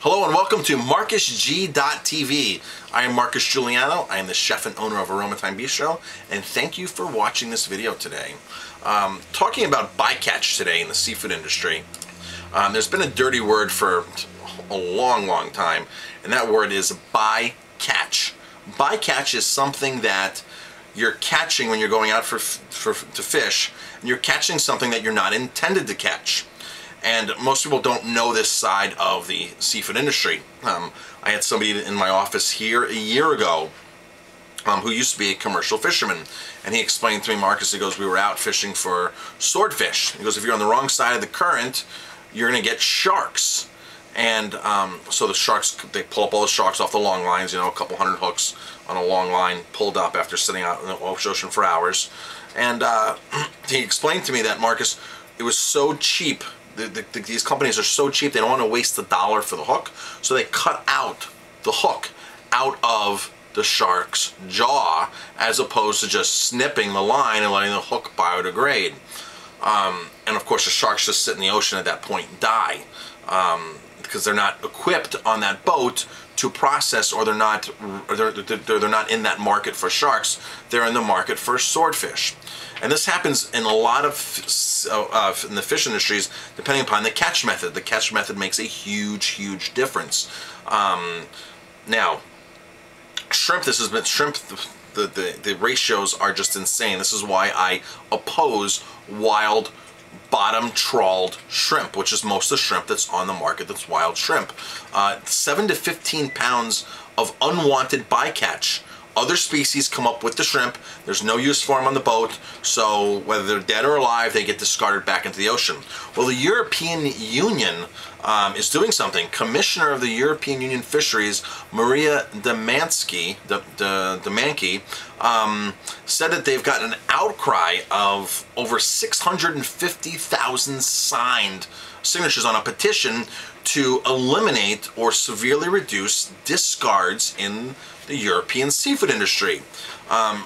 Hello and welcome to MarcusG.tv. I am Marcus Giuliano. I am the chef and owner of Aroma Thyme Bistro, and thank you for watching this video today. Talking about bycatch today in the seafood industry. There's been a dirty word for a long time, and that word is bycatch. Bycatch is something that you're catching when you're going out to fish, and you're catching something that you're not intended to catch. And most people don't know this side of the seafood industry. I had somebody in my office here a year ago who used to be a commercial fisherman, and he explained to me, Marcus, he goes, we were out fishing for swordfish. He goes, if you're on the wrong side of the current, you're going to get sharks. And so the sharks, they pull up all the sharks off the long lines, you know, a couple hundred hooks on a long line pulled up after sitting out in the ocean for hours. And he explained to me that, Marcus, it was so cheap. These companies are so cheap, they don't want to waste the dollar for the hook, so they cut out the hook out of the shark's jaw as opposed to just snipping the line and letting the hook biodegrade. And of course the sharks just sit in the ocean at that point and die because they're not equipped on that boat to process, or they're not in that market for sharks. They're in the market for swordfish. And this happens in a lot of in the fish industries, depending upon the catch method. The catch method makes a huge difference. Now, shrimp. The ratios are just insane. This is why I oppose wild bottom trawled shrimp, which is most of the shrimp that's on the market that's wild shrimp. 7 to 15 pounds of unwanted bycatch. Other species come up with the shrimp. There's no use for them on the boat, so whether they're dead or alive, they get discarded back into the ocean. Well, the European Union is doing something. Commissioner of the European Union Fisheries, Maria Damanski, said that they've got an outcry of over 650,000 signed signatures on a petition to eliminate or severely reduce discards in the European seafood industry. And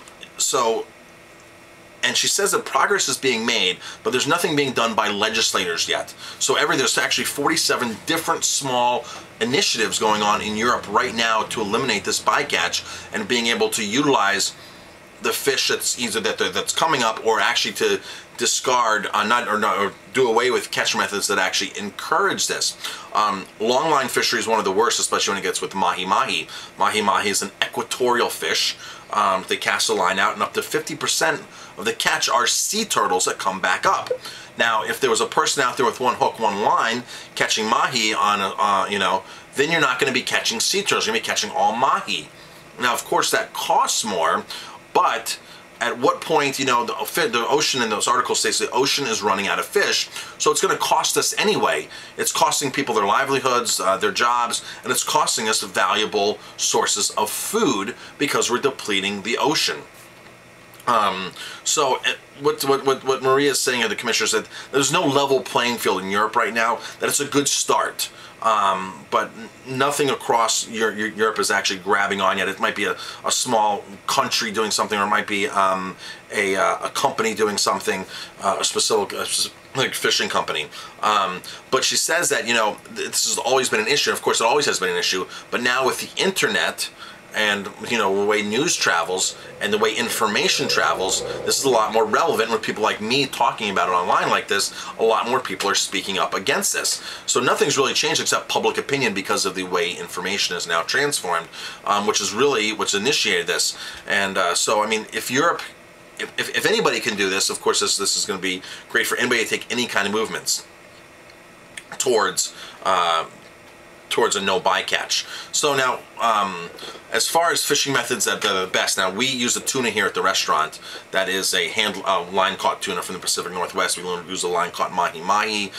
she says that progress is being made, but there's nothing being done by legislators yet. So there's actually 47 different small initiatives going on in Europe right now to eliminate this bycatch and being able to utilize the fish that's either that's coming up, or actually to discard or do away with catch methods that actually encourage this. Longline fishery is one of the worst, especially when it gets with mahi-mahi. Mahi-mahi is an equatorial fish. They cast a line out, and up to 50% of the catch are sea turtles that come back up. Now, if there was a person out there with one hook, one line, catching mahi on then you're not going to be catching sea turtles. You're going to be catching all mahi. Now, of course, that costs more, but at what point, the ocean, in those articles states the ocean is running out of fish, so it's going to cost us anyway. It's costing people their livelihoods, their jobs, and it's costing us valuable sources of food because we're depleting the ocean. So what Maria is saying, or the commissioner said, there's no level playing field in Europe right now, that it's a good start. But nothing across Europe is actually grabbing on yet. It might be a small country doing something, or it might be a company doing something, a specific fishing company. But she says that, this has always been an issue. Of course, it always has been an issue. But now with the internet, and the way news travels and the way information travels, this is a lot more relevant. With people like me talking about it online like this, a lot more people are speaking up against this. So nothing's really changed except public opinion because of the way information is now transformed, which is really what's initiated this. And so, I mean, if Europe, if anybody can do this, of course this is going to be great for anybody to take any kind of movements towards a no bycatch. So now, as far as fishing methods that are the best, now we use a tuna here at the restaurant that is a line caught tuna from the Pacific Northwest. We use a line caught mahi-mahi.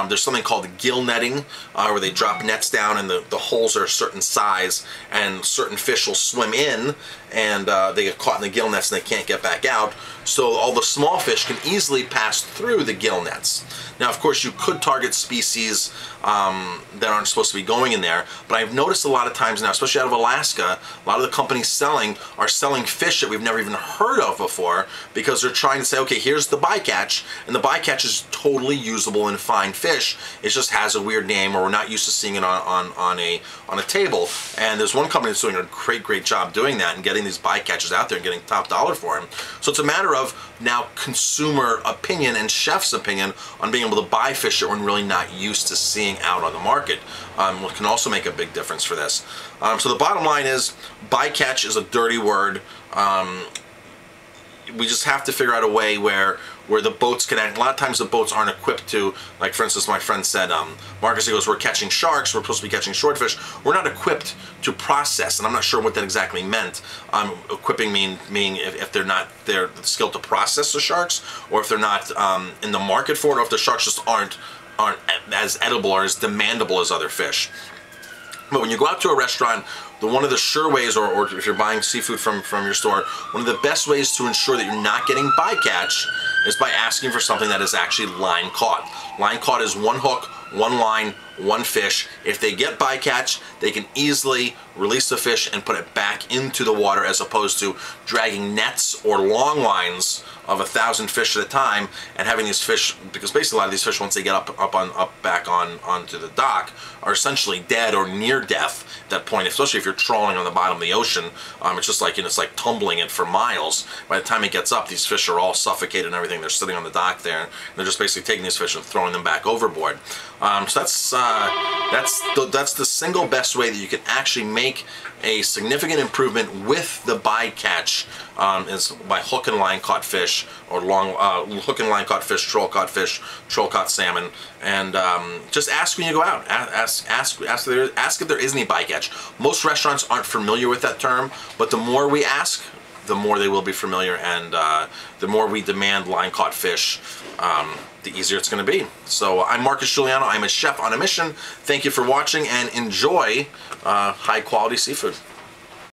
There's something called gill netting, where they drop nets down and the holes are a certain size, and certain fish will swim in and they get caught in the gill nets and they can't get back out. So all the small fish can easily pass through the gill nets. Now, of course, you could target species that aren't supposed to be going in there, but I've noticed a lot of times now, especially out of Alaska, a lot of the companies are selling fish that we've never even heard of before, because they're trying to say, okay, here's the ByCatch, and the ByCatch is totally usable and fine fish. It just has a weird name, or we're not used to seeing it on a table. And there's one company that's doing a great job doing that and getting these ByCatches out there and getting top dollar for them. So it's a matter of now consumer opinion and chef's opinion on being able to buy fish that we're really not used to seeing out on the market, which can also make a big difference for this. So the bottom line is, ByCatch is a dirty word. We just have to figure out a way where the boats can act. A lot of times the boats aren't equipped to, like for instance, my friend said, Marcus, he goes, we're catching sharks, we're supposed to be catching swordfish. We're not equipped to process, and I'm not sure what that exactly meant. Equipping meaning if they're not skilled to process the sharks, or if they're not in the market for it, or if the sharks just aren't as edible or as demandable as other fish. But when you go out to a restaurant, one of the sure ways, or if you're buying seafood from your store, one of the best ways to ensure that you're not getting ByCatch is by asking for something that is actually line caught. Line caught is one hook, one line, one fish. If they get ByCatch, they can easily release the fish and put it back into the water, as opposed to dragging nets or long lines of 1,000 fish at a time and having these fish, because basically a lot of these fish, once they get back onto the dock, are essentially dead or near death at that point. Especially if you're trawling on the bottom of the ocean, it's just like, it's like tumbling it for miles. By the time it gets up, these fish are all suffocated and everything. They're sitting on the dock there, and they're just basically taking these fish and throwing them back overboard. So that's the single best way that you can actually make a significant improvement with the ByCatch, is by hook and line caught fish, or hook and line caught fish, troll caught salmon, and just ask when you go out. Ask if there is any ByCatch. Most restaurants aren't familiar with that term, but the more we ask, the more they will be familiar, and the more we demand line caught fish, the easier it's going to be. So I'm Marcus Giuliano. I'm a chef on a mission. Thank you for watching, and enjoy high quality seafood.